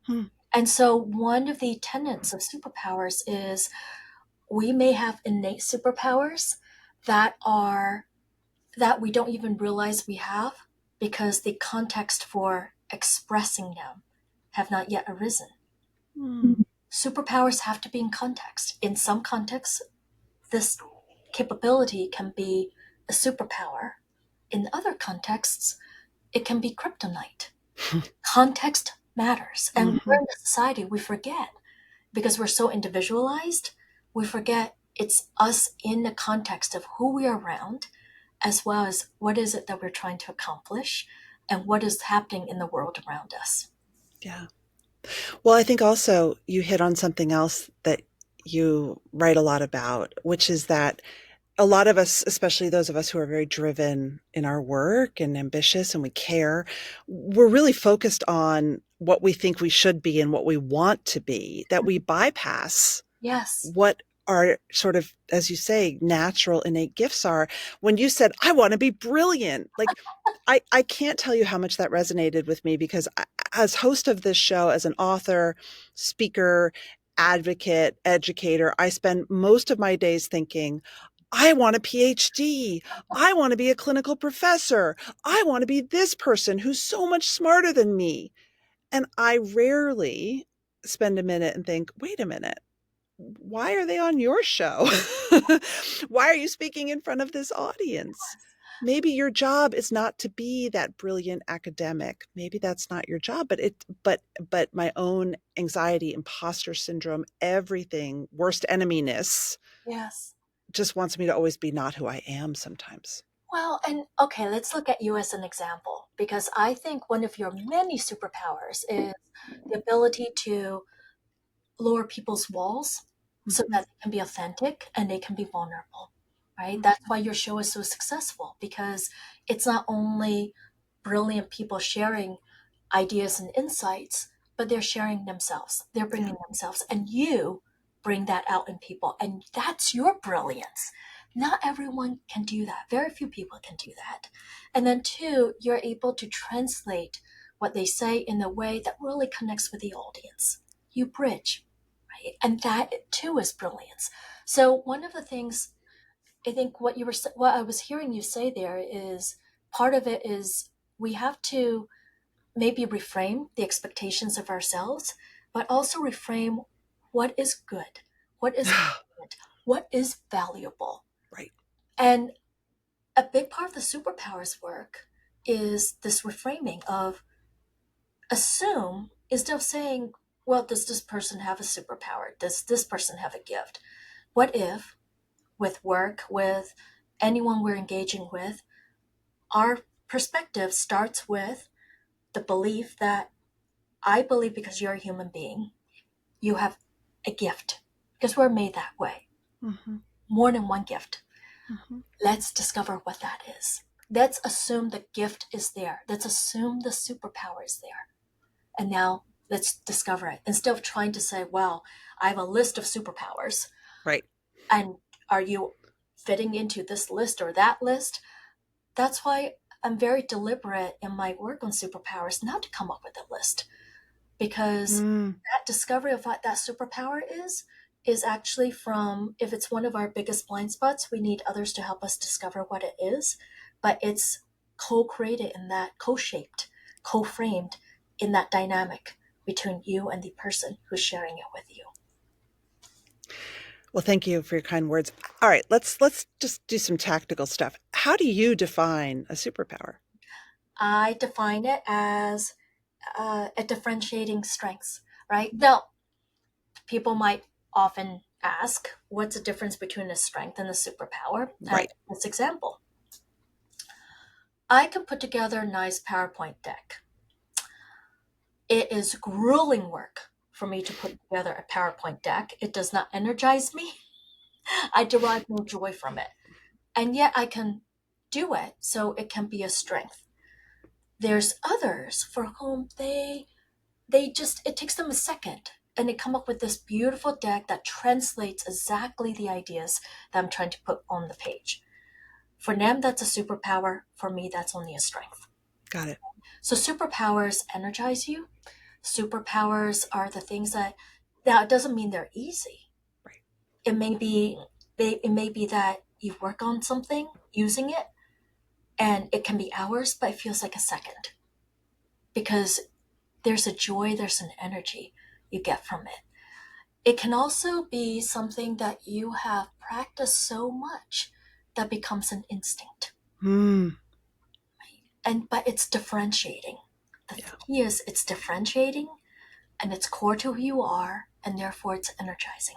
Hmm. And so one of the tenets of superpowers is we may have innate superpowers that are that we don't even realize we have because the context for expressing them have not yet arisen. Hmm. Superpowers have to be in context. In some contexts, this capability can be a superpower. In other contexts, it can be kryptonite. Context matters. And we're Hmm. in a society, we forget because we're so individualized, we forget it's us in the context of who we are around, as well as what is it that we're trying to accomplish and what is happening in the world around us. Yeah. Well, I think also you hit on something else that you write a lot about, which is that a lot of us, especially those of us who are very driven in our work and ambitious and we care, we're really focused on what we think we should be and what we want to be, that we bypass Yes. what our sort of, as you say, natural innate gifts are. When you said, I want to be brilliant, like I can't tell you how much that resonated with me because as host of this show, as an author, speaker, advocate, educator, I spend most of my days thinking, I want a PhD. I want to be a clinical professor. I want to be this person who's so much smarter than me. And I rarely spend a minute and think, wait a minute, why are they on your show? Why are you speaking in front of this audience? Maybe your job is not to be that brilliant academic. Maybe that's not your job, but my own anxiety, imposter syndrome, everything, worst enemyness Yes. just wants me to always be not who I am sometimes. Well, and okay, let's look at you as an example because I think one of your many superpowers is the ability to lower people's walls so Mhm. that they can be authentic and they can be vulnerable, right? Mhm. That's why your show is so successful because it's not only brilliant people sharing ideas and insights, but they're sharing themselves. They're Yeah. bringing themselves, and you bring that out in people, and that's your brilliance. Not everyone can do that. Very few people can do that. And then, two, you're able to translate what they say in a way that really connects with the audience. You bridge, right? And that too is brilliance. So, one of the things I think what I was hearing you say there is part of it is we have to maybe reframe the expectations of ourselves, but also reframe what is good, what is important, what is valuable. Right. And a big part of the superpowers work is this reframing of assume instead of saying, well, does this person have a superpower? Does this person have a gift? What if, with work, with anyone we're engaging with, our perspective starts with the belief that I believe because you're a human being, you have a gift because we're made that way. Mhm. More than one gift. Mhm. Let's discover what that is. Let's assume the gift is there. Let's assume the superpower is there. And now let's discover it. Instead of trying to say, well, I have a list of superpowers, Right. and are you fitting into this list or that list? That's why I'm very deliberate in my work on superpowers not to come up with a list because Mm. that discovery of what that superpower is actually from if it's one of our biggest blind spots we need others to help us discover what it is, but it's co-created in that co-shaped, co-framed in that dynamic between you and the person who's sharing it with you. Well, thank you for your kind words. All right, let's just do some tactical stuff. How do you define a superpower? I define it as a differentiating strengths, right? Now people might often ask what's the difference between a strength and a superpower, and Right. this example, I can put together a nice PowerPoint deck. It is grueling work for me to put together a PowerPoint deck. It does not energize me. I derive no joy from it. And yet I can do it so it can be a strength. There's others for whom they just it takes them a second and they come up with this beautiful deck that translates exactly the ideas that I'm trying to put on the page. For them that's a superpower, for me that's only a strength. Got it. So superpowers energize you. Superpowers are the things that, now it doesn't mean they're easy. Right. It may be, it may be that you work on something using it and it can be hours, but it feels like a second because there's a joy, there's an energy you get from it. It can also be something that you have practiced so much that becomes an instinct. Mm, And but it's differentiating. The yeah. key is it's differentiating and it's core to who you are, and therefore it's energizing.